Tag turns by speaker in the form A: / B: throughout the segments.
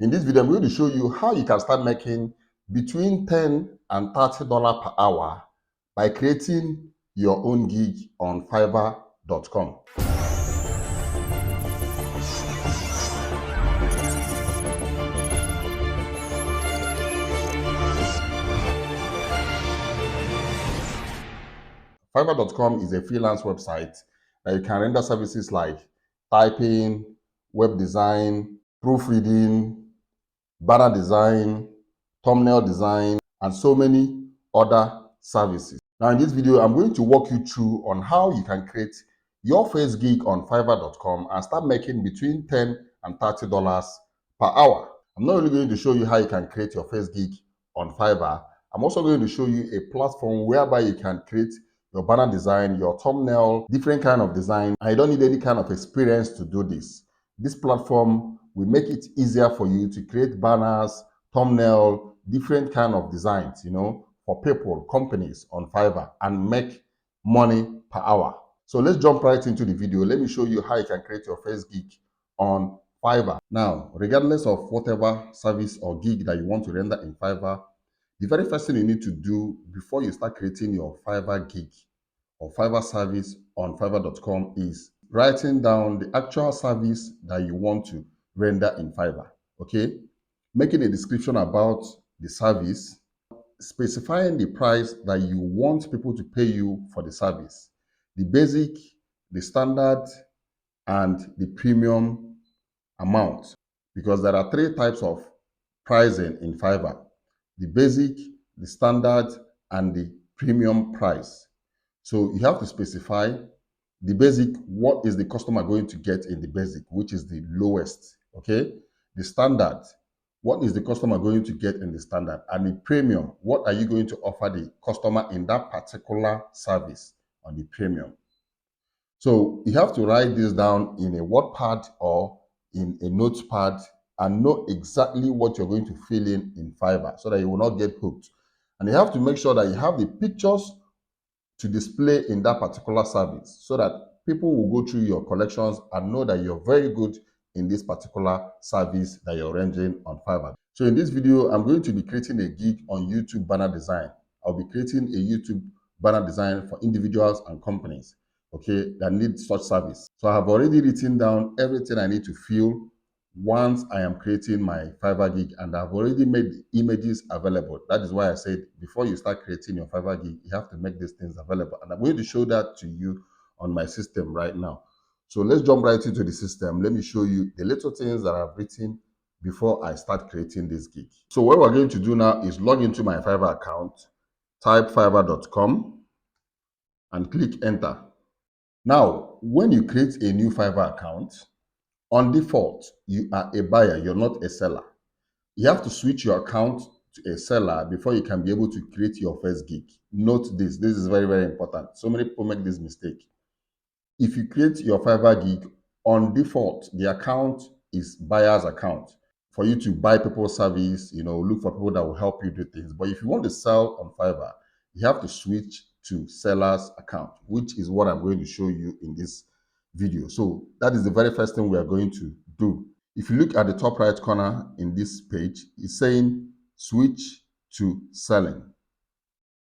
A: In this video, I'm going to show you how you can start making between $10 and $30 per hour by creating your own gig on Fiverr.com. Fiverr.com is a freelance website that you can render services like typing, web design, proofreading, banner design, thumbnail design, and so many other services. Now in this video, I'm going to walk you through on how you can create your first gig on Fiverr.com and start making between $10 and $30 per hour. I'm not only going to show you how you can create your first gig on Fiverr, I'm also going to show you a platform whereby you can create your banner design, your thumbnail, different kind of design. I don't need any kind of experience to do this. This platform will make it easier for you to create banners, thumbnail, different kind of designs, for people, companies on Fiverr and make money per hour. So let's jump right into the video. Let me show you how you can create your first gig on Fiverr. Now, regardless of whatever service or gig that you want to render in Fiverr, the very first thing you need to do before you start creating your Fiverr gig or Fiverr service on Fiverr.com is writing down the actual service that you want to render in Fiverr. Okay? Making a description about the service, specifying the price that you want people to pay you for the service, the basic, the standard, and the premium amount, because there are three types of pricing in Fiverr: the basic, the standard, and the premium price. So you have to specify the basic. What is the customer going to get in the basic, which is the lowest? Okay. The standard, what is the customer going to get in the standard? And the premium, what are you going to offer the customer in that particular service on the premium? So you have to write this down in a WordPad or in a notepad and know exactly what you're going to fill in Fiverr so that you will not get hooked. And you have to make sure that you have the pictures to display in that particular service so that people will go through your collections and know that you're very good in this particular service that you're rendering on Fiverr. So in this video, I'm going to be creating a gig on YouTube banner design. I'll be creating a YouTube banner design for individuals and companies, okay, that need such service. So I have already written down everything I need to fill once I am creating my Fiverr gig, and I've already made the images available. That is why I said before you start creating your Fiverr gig, you have to make these things available. And I'm going to show that to you on my system right now. So let's jump right into the system. Let me show you the little things that I've written before I start creating this gig. So what we're going to do now is log into my Fiverr account, type fiverr.com and click enter. Now, when you create a new Fiverr account, on default, you are a buyer, you're not a seller. You have to switch your account to a seller before you can be able to create your first gig. Note this is very, very important. So many people make this mistake. If you create your Fiverr gig, on default, the account is buyer's account for you to buy people's service, look for people that will help you do things. But if you want to sell on Fiverr, you have to switch to seller's account, which is what I'm going to show you in this video. So that is the very first thing we are going to do. If you look at the top right corner in this page, it's saying switch to selling.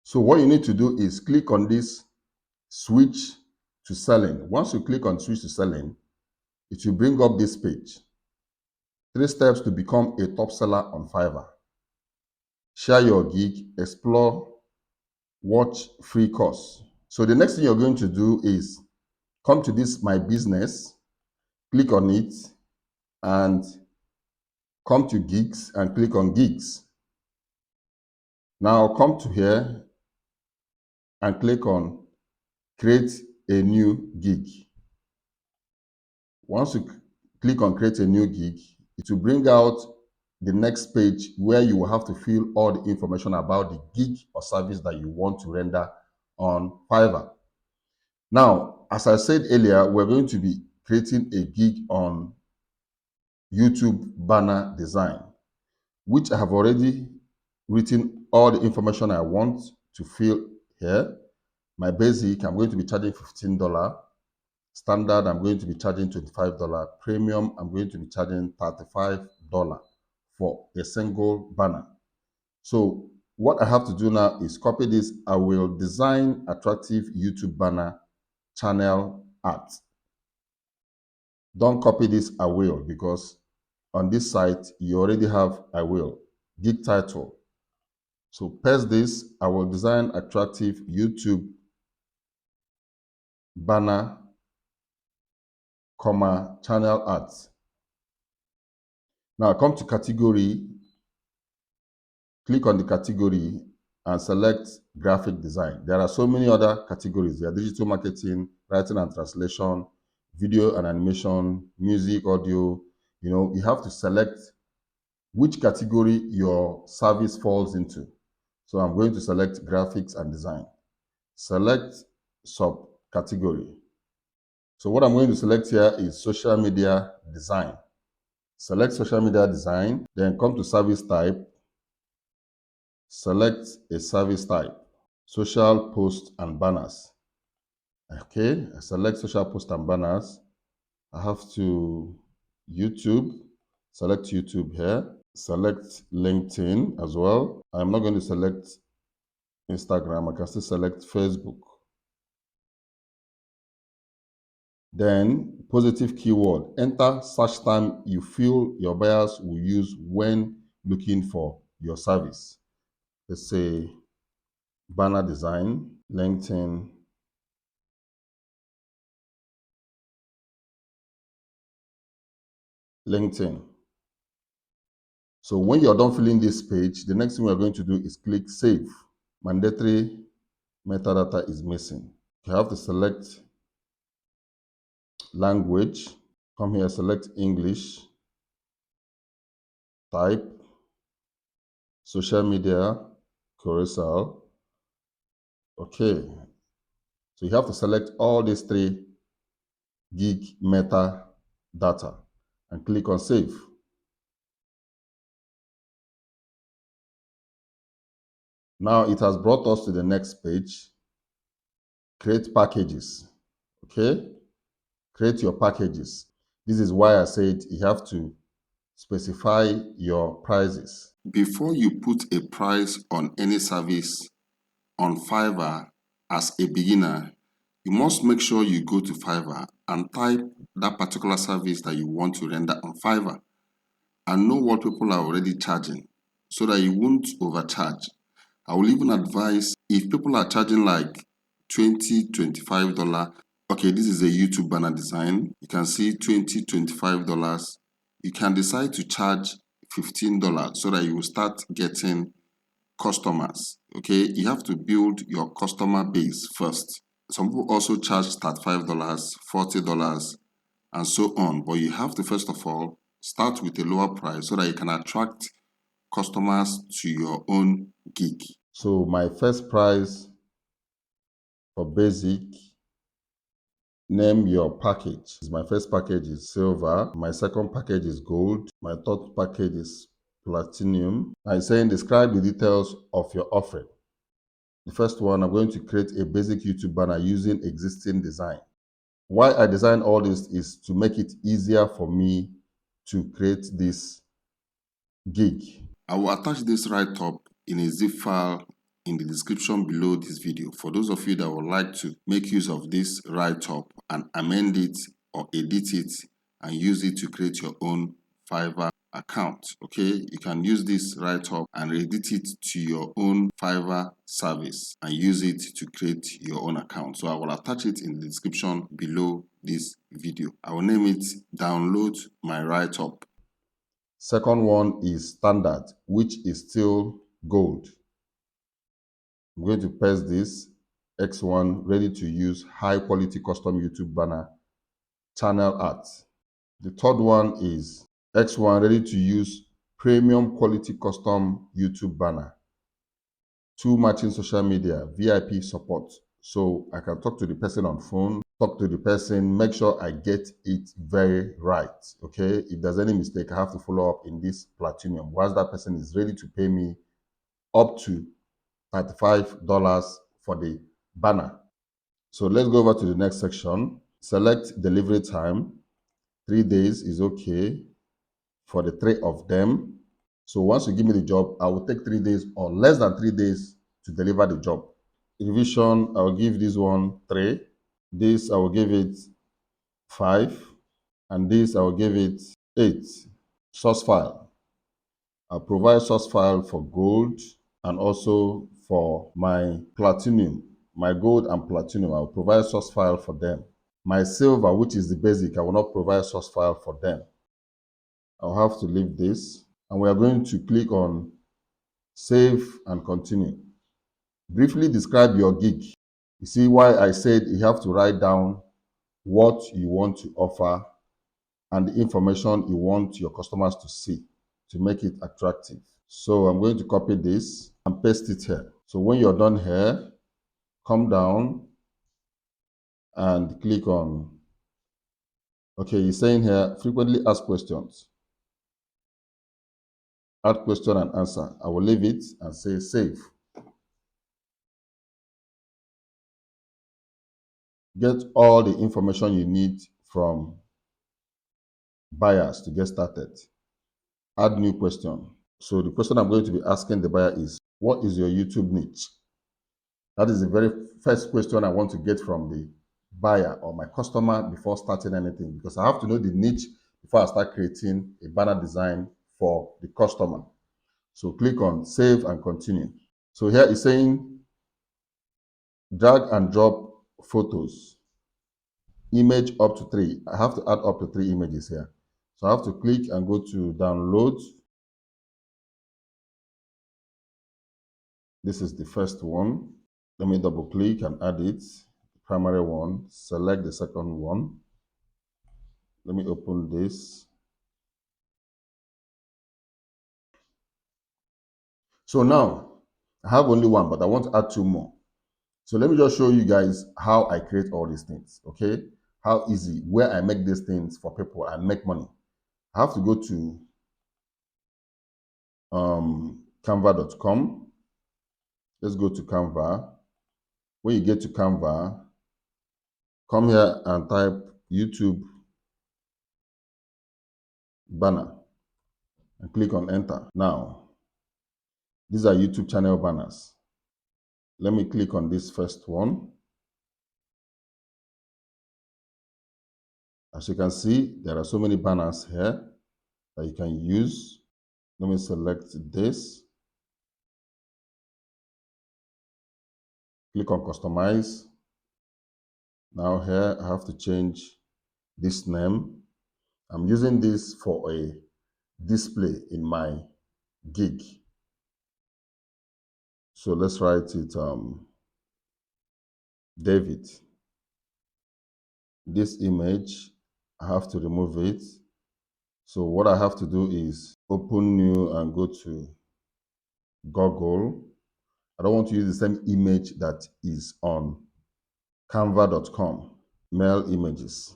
A: So what you need to do is click on this switch to selling. Once you click on switch to selling, it will bring up this page. 3 steps to become a top seller on Fiverr. Share your gig, explore, watch free course. So the next thing you're going to do is come to this My Business, click on it, and come to Gigs and click on Gigs. Now come to here and click on Create a New Gig. Once you click on Create a New Gig, it will bring out the next page where you will have to fill all the information about the gig or service that you want to render on Fiverr. Now, as I said earlier, we're going to be creating a gig on YouTube banner design, which I have already written all the information I want to fill here. My basic, I'm going to be charging $15. Standard, I'm going to be charging $25. Premium, I'm going to be charging $35 for a single banner. So what I have to do now is copy this. I will design attractive YouTube banner channel art. Don't copy this I will, because on this site you already have I will gig title. So paste this. I will design attractive YouTube banner, channel art. Now come to category, click on the category and select graphic design. There are so many other categories. There are digital marketing, writing and translation, video and animation, music, audio. You have to select which category your service falls into. So I'm going to select graphics and design. Select subcategory. So what I'm going to select here is social media design. Select social media design, then come to service type. Select a service type, social post and banners. Okay, I select social post and banners. I have to YouTube, select YouTube here, select LinkedIn as well. I'm not going to select Instagram, I can still select Facebook. Then positive keyword. Enter search term you feel your buyers will use when looking for your service. Let's say banner design, LinkedIn, LinkedIn. So when you're done filling this page, the next thing we're going to do is click save. Mandatory metadata is missing. You have to select language. Come here, select English. Type social media, carousel. Okay. So you have to select all these 3 gig metadata and click on save. Now it has brought us to the next page. Create packages. Okay. Create your packages. This is why I said you have to specify your prices. Before you put a price on any service on Fiverr as a beginner, you must make sure you go to Fiverr and type that particular service that you want to render on Fiverr and know what people are already charging so that you won't overcharge. I will even advise if people are charging like $20, $25. Okay, this is a YouTube banner design. You can see $20, $25. You can decide to charge $15 so that you will start getting customers. Okay, you have to build your customer base first. Some people also charge $35, $40, and so on. But you have to first of all start with a lower price so that you can attract customers to your own gig. So my first price for basic, name your package. My first package is silver. My second package is gold. My third package is platinum. I'm saying describe the details of your offering. The first one, I'm going to create a basic YouTube banner using existing design. Why I design all this is to make it easier for me to create this gig. I will attach this write-up in a zip file in the description below this video for those of you that would like to make use of this write-up and amend it or edit it and use it to create your own Fiverr account. Okay, you can use this write-up and edit it to your own Fiverr service and use it to create your own account. So I will attach it in the description below this video. I will name it download my write-up. Second one is standard, which is still gold. I'm going to paste this X1 ready to use high quality custom YouTube banner channel art. The third one is X1 ready to use premium quality custom YouTube banner. 2 matching social media, VIP support. So I can talk to the person on phone, talk to the person, make sure I get it very right. Okay, if there's any mistake, I have to follow up in this platinum. Once that person is ready to pay me up to $35 for the banner. So let's go over to the next section. Select delivery time. 3 days is okay for the 3 of them. So once you give me the job, I will take 3 days or less than 3 days to deliver the job. Revision, I will give this one 3. This, I will give it 5. And this, I will give it 8. Source file. I'll provide source file for gold and also for my platinum. My gold and platinum, I'll provide source file for them. My silver, which is the basic, I will not provide source file for them. I'll have to leave this. And we are going to click on save and continue. Briefly describe your gig. You see why I said you have to write down what you want to offer and the information you want your customers to see to make it attractive. So I'm going to copy this and paste it here. So when you're done here, come down and click on, okay, he's saying here, frequently asked questions. Add question and answer. I will leave it and say save. Get all the information you need from buyers to get started. Add new question. So the question I'm going to be asking the buyer is, what is your YouTube niche? That is the very first question I want to get from the buyer or my customer before starting anything, because I have to know the niche before I start creating a banner design for the customer. So click on save and continue. So here it's saying drag and drop photos, image up to 3. I have to add up to 3 images here. So I have to click and go to download. This is the first one. Let me double click and add it. Primary one, select the second one. Let me open this. So now I have only one, but I want to add 2 more. So let me just show you guys how I create all these things, okay? How easy, where I make these things for people and make money. I have to go to canva.com. Let's go to Canva. When you get to Canva, come here and type YouTube banner and click on enter. Now, these are YouTube channel banners. Let me click on this first one. As you can see, there are so many banners here that you can use. Let me select this. Click on customize. Now here I have to change this name. I'm using this for a display in my gig. So let's write it David. This image, I have to remove it. So what I have to do is open new and go to Google. I don't want to use the same image that is on canva.com. Mail images.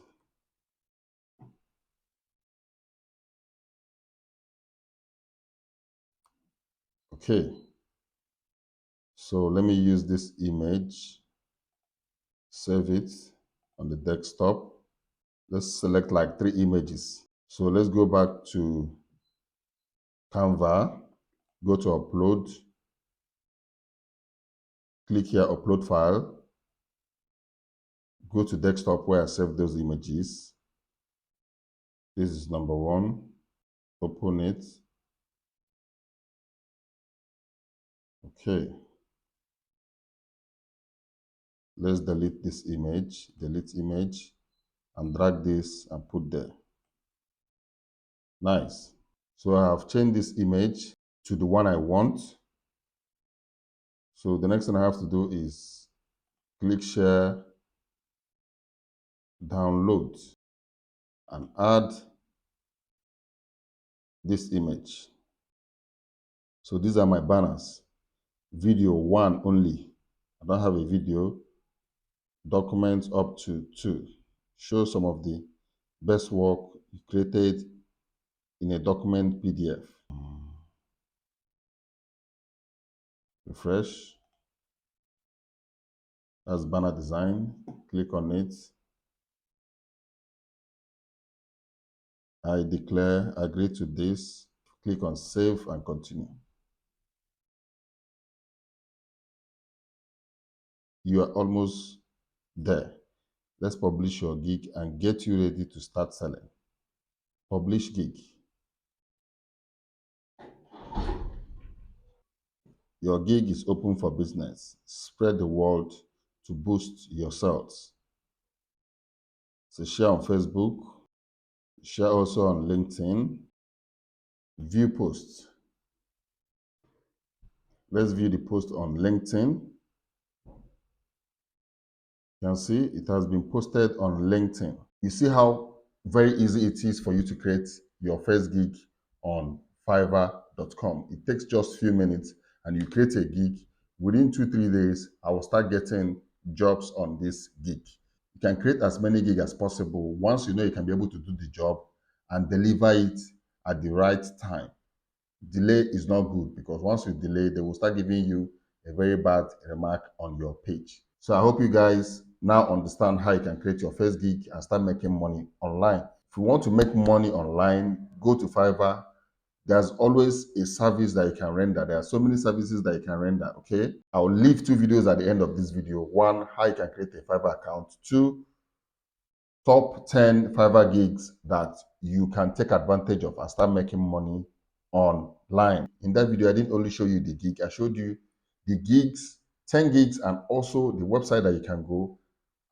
A: Okay. So let me use this image, save it on the desktop. Let's select like 3 images. So let's go back to Canva, go to upload, click here, upload file, go to desktop where I saved those images. This is number 1, open it. Okay. Let's delete this image, delete image, and drag this and put there. Nice. So I have changed this image to the one I want. So the next thing I have to do is click share, download, and add this image. So these are my banners. Video 1 only. I don't have a video. Documents up to 2. Show some of the best work you created in a document PDF. Refresh. That's banner design. Click on it. I declare, agree to this. Click on save and continue. You are almost there. Let's publish your gig and get you ready to start selling. Publish gig. Your gig is open for business. Spread the word to boost your sales. So share on Facebook, share also on LinkedIn, view posts. Let's view the post on LinkedIn. You can see it has been posted on LinkedIn. You see how very easy it is for you to create your first gig on Fiverr.com. It takes just a few minutes and you create a gig. Within 2-3 days, I will start getting jobs on this gig. You can create as many gigs as possible once you know you can be able to do the job and deliver it at the right time. Delay is not good because once you delay, they will start giving you a very bad remark on your page. So I hope you guys now understand how you can create your first gig and start making money online. If you want to make money online, go to Fiverr. There's always a service that you can render. There are so many services that you can render, okay? I'll leave 2 videos at the end of this video. 1, how you can create a Fiverr account. 2, top 10 Fiverr gigs that you can take advantage of and start making money online. In that video, I didn't only show you the gig, I showed you the gigs, 10 gigs, and also the website that you can go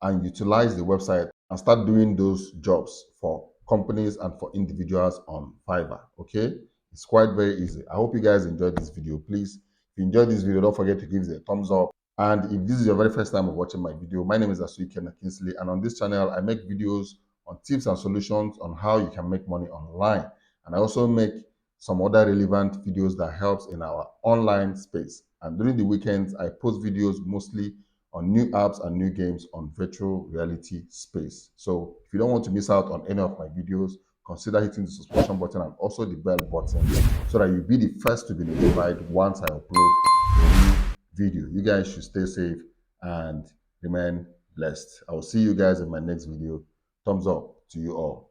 A: and utilize the website and start doing those jobs for companies and for individuals on Fiverr. Okay, it's quite very easy. I hope you guys enjoyed this video. Please, if you enjoyed this video, don't forget to give it a thumbs up. And if this is your very first time of watching my video, my name is Asugha Kingsley, and on this channel I make videos on tips and solutions on how you can make money online. And I also make some other relevant videos that helps in our online space. And during the weekends, I post videos mostly on new apps and new games on virtual reality space. So if you don't want to miss out on any of my videos, consider hitting the subscription button and also the bell button so that you'll be the first to be notified once I upload a new video. You guys should stay safe and remain blessed. I will see you guys in my next video. Thumbs up to you all.